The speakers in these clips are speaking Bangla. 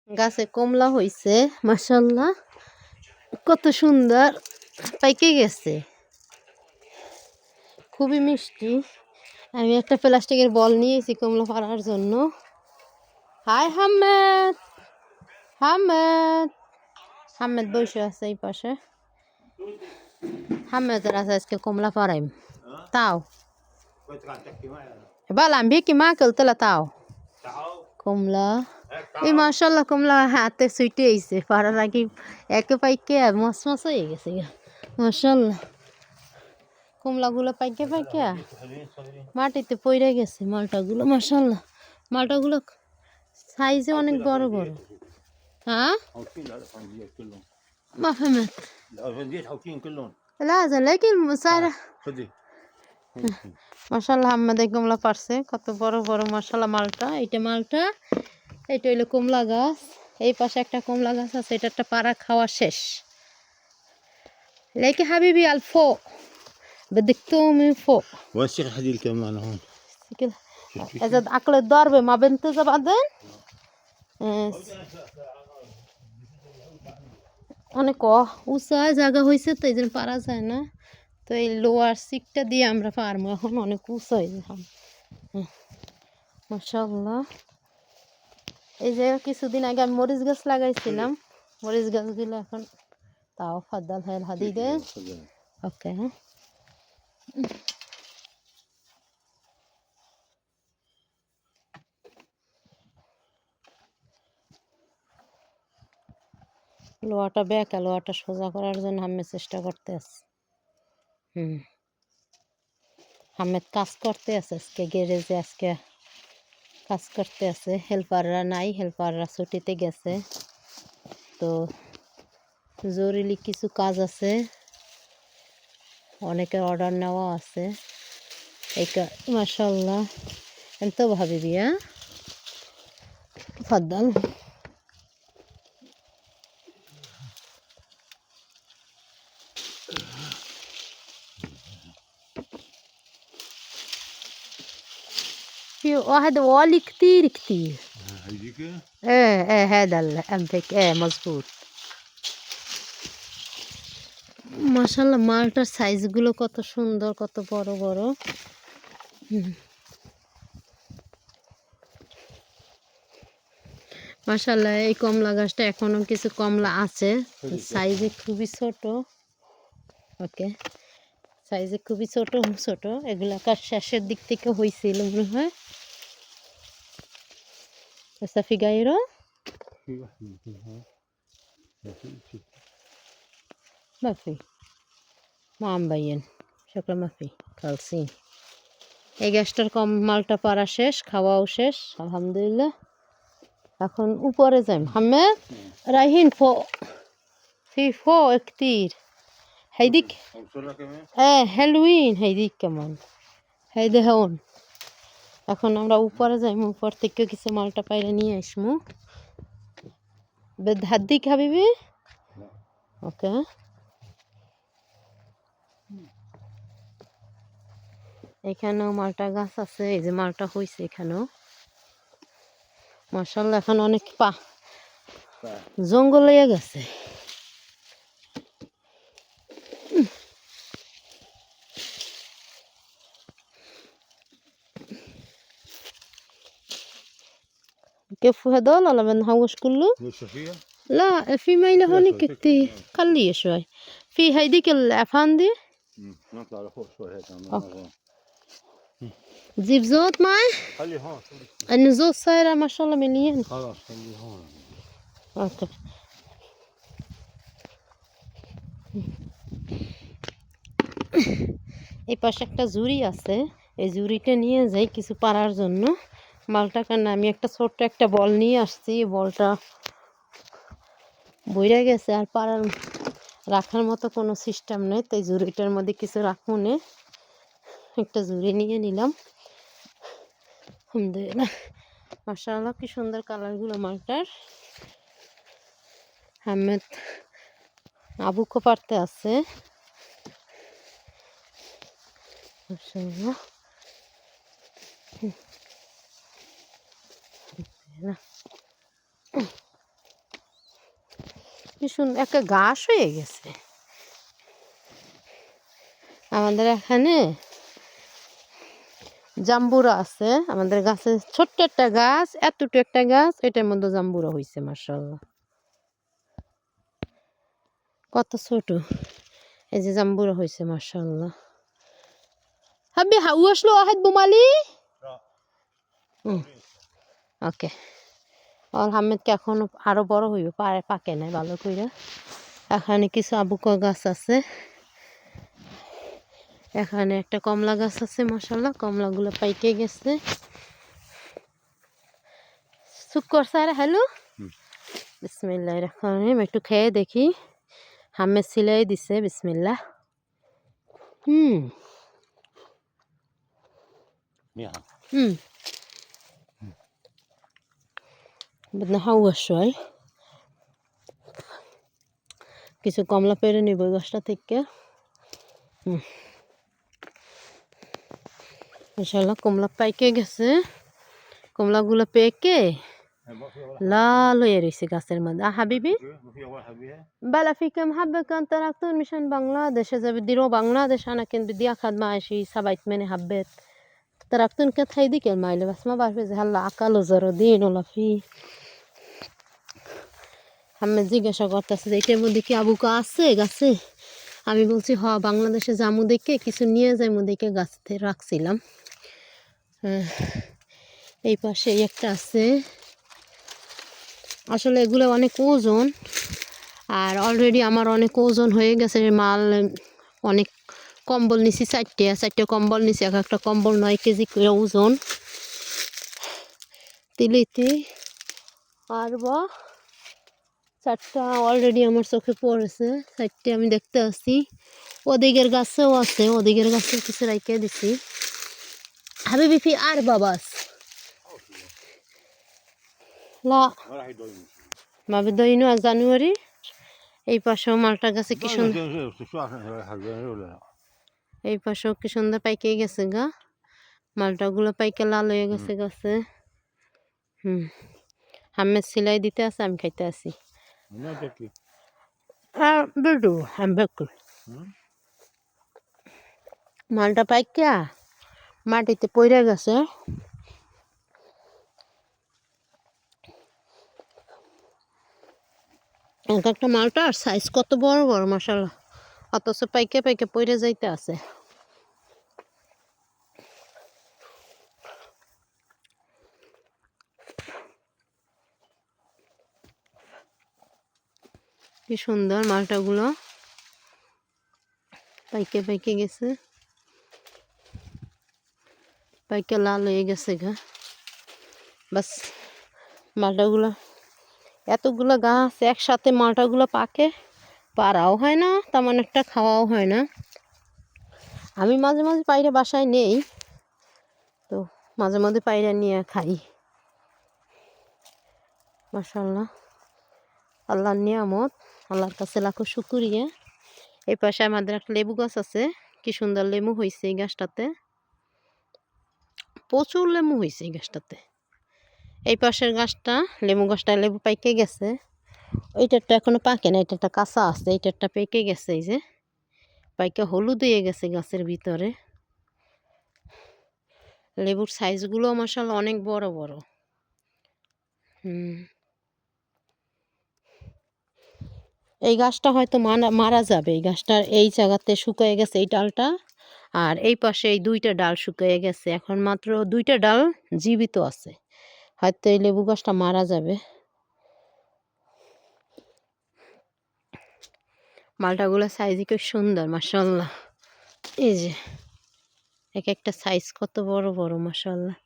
গাছে কমলা হইছে মাশাআল্লাহ, কত সুন্দর পাইকে গেছে, খুবই মিষ্টি। আমি একটা প্লাস্টিকের বল নিয়েছি কমলা পাড়ার জন্য। হাই হামেদ, হামেদ, হামেদ বসে আছে এই পাশে। হামেদের আছে আজকে কমলা পাড়াইম, তাও বালাম ভিকি মা কেলতলা তাও কমলা। এই মাশাআল্লাহ কমলা হাতে সুইটে আইছে, পাড়ার আগে একে পাইকে মস মস হয়ে গেছে মাশাআল্লাহ। কমলাগুলো পাইকে পাইকে মাটিতে পড়ে গেছে মালটাগুলো মাশাআল্লাহ। মালটাগুলো সাইজে অনেক বড় বড়। হ্যাঁ ما فهمت. لا زين لكن صار মাশাআল্লাহ আমাদের কমলা পারছে, কত বড় বড় মাশাআল্লাহ মালটা। এইটা মালটা, এইটা হইলো কমলা গাছ। এই পাশে একটা কমলা গাছ আছে, এটা একটা পাড়া খাওয়া শেষ। ليكي حبيبي على الفوق بدك توم من فوق. وسخ هذه كمان هون إذا عقل الضربة ما بنتزع بعدين. অনেক উঁচা জায়গা হয়েছে তো এই জন্য পারা যায় না, তো এই লোয়ার সিকটা দিয়ে আমরা পারবো। এখন অনেক উঁচা হয়ে যাবে মাশাআল্লাহ। এই যে কিছুদিন আগে আমি মরিচ গাছ লাগাইছিলাম, মরিচ গাছগুলো এখন তাও ফাদ্দাল হয় হাদিদে। ওকে লোহাটা বেঁকা, লোহাটা সোজা করার জন্য আমি চেষ্টা করতে আছি। হামেদ কাজ করতে আছে আজকে গ্যারেজে, আজকে কাজ করতে আছে। হেল্পাররা নাই, হেল্পাররা ছুটিতে গেছে, তো জরুরি কিছু কাজ আছে, অনেকের অর্ডার নেওয়া আছে। এই মাশাআল্লাহ এত হাবিবি ফাদ্দাল। في واحد والي كتير كتير. هذيك ايه هذا الامتك ايه مظبوط মাশাআল্লাহ। মালটার সাইজগুলো কত সুন্দর, কত বড় বড়। মাশাআল্লাহ এই কমলা গাছটা এখনো কিছু কমলা আছে, সাইজে খুবই ছোট। ওকে সাইজে খুবই ছোট ছোট, এগুলা কার শেষের দিক থেকে হয়েছিল মনে হয়। সাফি গাইরো মাফি মা আমবাইয়েন সকল মাফি কালসিন। এই গাছটার কম মালটা পাড়া শেষ, খাওয়াও শেষ আলহামদুলিল্লাহ। এখন উপরে যাই হামেদ রাইহিন ফো في فوق كتير هيديك. ايه حلوين هيديك كمان هيدا هون. এখন আমরা উপরে যাই, উপর থেকে কিছু মালটা পাইরে নিয়ে আসবো। হাদিক হাবিবি ওকে। এখানেও মালটা গাছ আছে, এই যে মালটা হয়েছে এখানেও মাশাআল্লাহ। এখন অনেক জঙ্গল হয়ে গেছে। كيف هدول ولا بنهوش كله؟ لا في ميلة هونيك كتير، خليه شوي. في هيديك الأفندي نطلع لفوق شوي هيك. تجيب زوت معي؟ خلي هون إنه زوت صايرة ما شاء الله مليان. خلاص خلي هون. اوكي এই পাশে একটা ঝুড়ি আছে, এই ঝুড়িটা নিয়ে যাই কিছু পারার জন্য। মালটা কারণ আমি একটা ছোট্ট একটা বল নিয়ে আসছি, বলটা বইরা গেছে আর পাড়ার রাখার মতো কোনো সিস্টেম নেই, তাই ঝুড়িটার মধ্যে কিছু রাখবো না। একটা ঝুড়ি নিয়ে নিলাম আলহামদুলিল্লাহ। মাশাআল্লাহ কি সুন্দর কালারগুলো মালটার। হামেদ আবুকো পারতে আছে মাশাআল্লাহ। ভীষণ একটা ঘাস হয়ে গেছে আমাদের এখানে। জাম্বুরা আছে আমাদের গাছে, ছোট্ট একটা গাছ, এতটুকু একটা গাছ, এটার মধ্যে জাম্বুরা হয়েছে মাশাআল্লাহ, কত ছোট। এই যে জাম্বুরা হয়েছে মাশাআল্লাহ। হাবি হাউ আসলো আহাদ বুমালি। ওকে। আর হামেদকে এখন আরো বড় হইবে, পারে পাকে নাই ভালো করে। এখানে কিছু আবুকা গাছ আছে, এখানে একটা কমলা গাছ আছে মাশাআল্লাহ, কমলাগুলো পাইকে গেছে। শুকর স্যার হ্যালো, বিসমিল্লাহির রহমানির রহিম। একটু খেয়ে দেখি। হামেদ সিলাই দিছে, বিসমিল্লাহ। Ja. بدنا نحوش شوي. কিছু কমলা পেড়ে নিব গাছটা থেকে। ইনশাআল্লাহ কমলা পাইকে গেছে, কমলাগুলো পেকে লাল হয়ে রয়েছে গাছের মধ্যে। হাবিবি بلا فيكم حبة كان تراكتون مشان بنغلاديش إذا بدي روح بنغلاديش أنا كنت بدي أخذ معي شي 7 8 حبات تراكتون. كانت هيديك المايلة بس ما بعرف إذا هلا عقلوا زرودين ولا في. আমি জিজ্ঞাসা করতেছি যে এটার মধ্যে কি আবুকা আছে গাছে। আমি বলছি হ, বাংলাদেশে জামু দেখে কিছু নিয়ে যাইমু দেখে গাছে রাখছিলাম। এই পাশে একটা আছে, আসলে এগুলো অনেক ওজন, আর অলরেডি আমার অনেক ওজন হয়ে গেছে মাল। অনেক কম্বল নিছি, 4টে কম্বল নিছি, এক একটা কম্বল 9 কেজি করে ওজন। তিলিতি আর বা 4টা অলরেডি আমার চোখে পড়েছে, 4টে আমি দেখতে আসছি। ওদিকের গাছেও আছে, ওদিকের গাছে কিছু রাইখে দিছি। হাবিবি ফি আর বাবাস লা মা বিদইনো আজ জানুয়ারি। এই পাশেও মালটা গাছে কি সুন্দর, এই পাশেও কি সুন্দর পাইকে গেছে গা মালটাগুলো, পাইকে লাল হয়ে গেছে গাছে। হামেদ সিলাই দিতে আছে, আমি খাইতে আছি। মালটা পাইকা মাটিতে পড়ে গেছে। এক একটা মালটার সাইজ কত বড় বড় মাশাআল্লাহ, অথচ পাইকে পাইকে পড়ে যাইতে আছে। কি সুন্দর মালটাগুলো পাইকে পাইকে গেছে, পাইকে লাল হয়ে গেছে গা। বাস মালটাগুলো, এতগুলো গাছ একসাথে মালটাগুলো পাকে, পারাও হয় না, তেমন একটা খাওয়াও হয় না। আমি মাঝে মাঝে পায়রা বাসায় নেই, তো মাঝে মাঝে পায়রা নিয়ে খাই। মাশাআল্লাহ, আল্লাহর নিয়ামত, আল্লাহর কাছে লাখো শুকরিয়া। এই পাশে আমাদের একটা লেবু গাছ আছে, কি সুন্দর লেবু হয়েছে এই গাছটাতে, প্রচুর লেবু হয়েছে এই গাছটাতে। এই পাশের গাছটা, লেবু গাছটা লেবু পাইকে গেছে, ওইটারটা এখনো পাকে না, এটারটা কাঁচা আছে, এইটারটা পেকে গেছে। এই যে পাইকে হলুদ হয়ে গেছে গাছের ভিতরে। লেবুর সাইজগুলো মাশাআল্লাহ অনেক বড় বড়। এই গাছটা হয়তো মারা যাবে, এই গাছটার এই জায়গাতে শুকিয়ে গেছে এই ডালটা, আর এই পাশে এই 2টা ডাল শুকিয়ে গেছে, এখন মাত্র 2টা ডাল জীবিত আছে, হয়তো এই লেবু গাছটা মারা যাবে। মালটাগুলো সাইজ খুব সুন্দর মাশাআল্লাহ। এই যে এক একটা সাইজ কত বড় বড় মাশাআল্লাহ।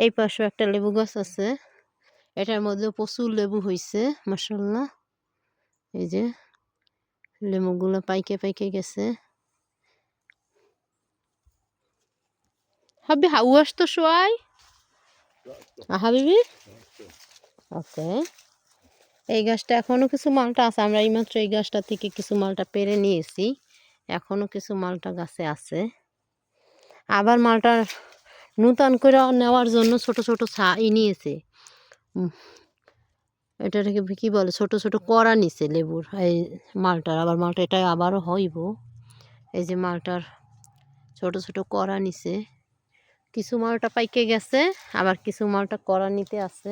এই পাশেও একটা লেবু গাছ আছে, এটার মধ্যে প্রচুর লেবু হয়েছে মাশাআল্লাহ। এই যে লেবুগুলো পাইকে পাইকে গেছে। হাবি হাউ আসতো শোয়াই হাবিবি। ওকে, এই গাছটা এখনো কিছু মালটা আছে, আমরা এইমাত্র এই গাছটা থেকে কিছু মালটা পেরে নিয়েছি, এখনো কিছু মালটা গাছে আছে। আবার মালটা নূতন করে নেওয়ার জন্য ছোট ছোট নিয়েছে, এটাকে কি বলে, ছোট ছোট কড়া নিছে লেবুর, এই মালটার। আবার মালটা এটা আবারও হইব। এই যে মালটার ছোট ছোট কড়া নিছে, কিছু মালটা পাইকে গেছে, আবার কিছু মালটা কড়া নিতে আছে।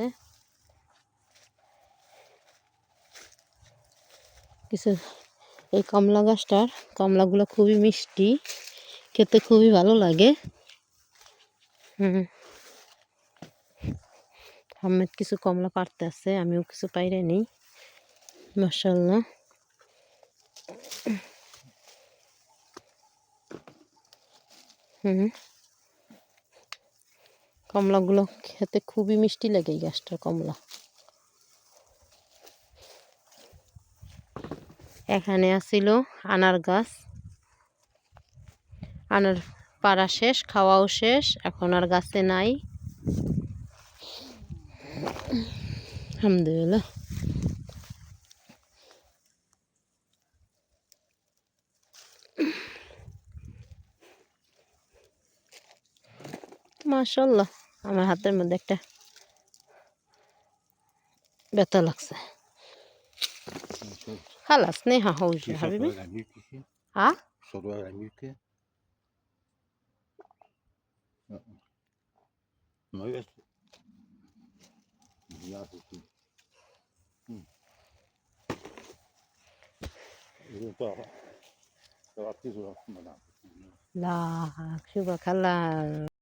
কিছু এই কমলা গাছটার কমলাগুলো খুবই মিষ্টি, খেতে খুবই ভালো লাগে। আহমেদ কিছু কমলা পাড়তে আছে, আমিও কিছু পাইরে নিই। মাশাআল্লাহ। কমলাগুলো খেতে খুবই মিষ্টি লাগে এই গাছটার কমলা। এখানে আছিল আনার গাছ, আনার পাড়া শেষ, খাওয়াও শেষ, এখন আর গাছে নাই। আলহামদুলিল্লাহ। মাশাআল্লাহ, আমার হাতের মধ্যে একটা ব্যথা লাগছে। খালাস নেহা হউছে হাবিবি। হ্যাঁ Sorular angilte. No es. Ya, sí. লা শুভ খালা।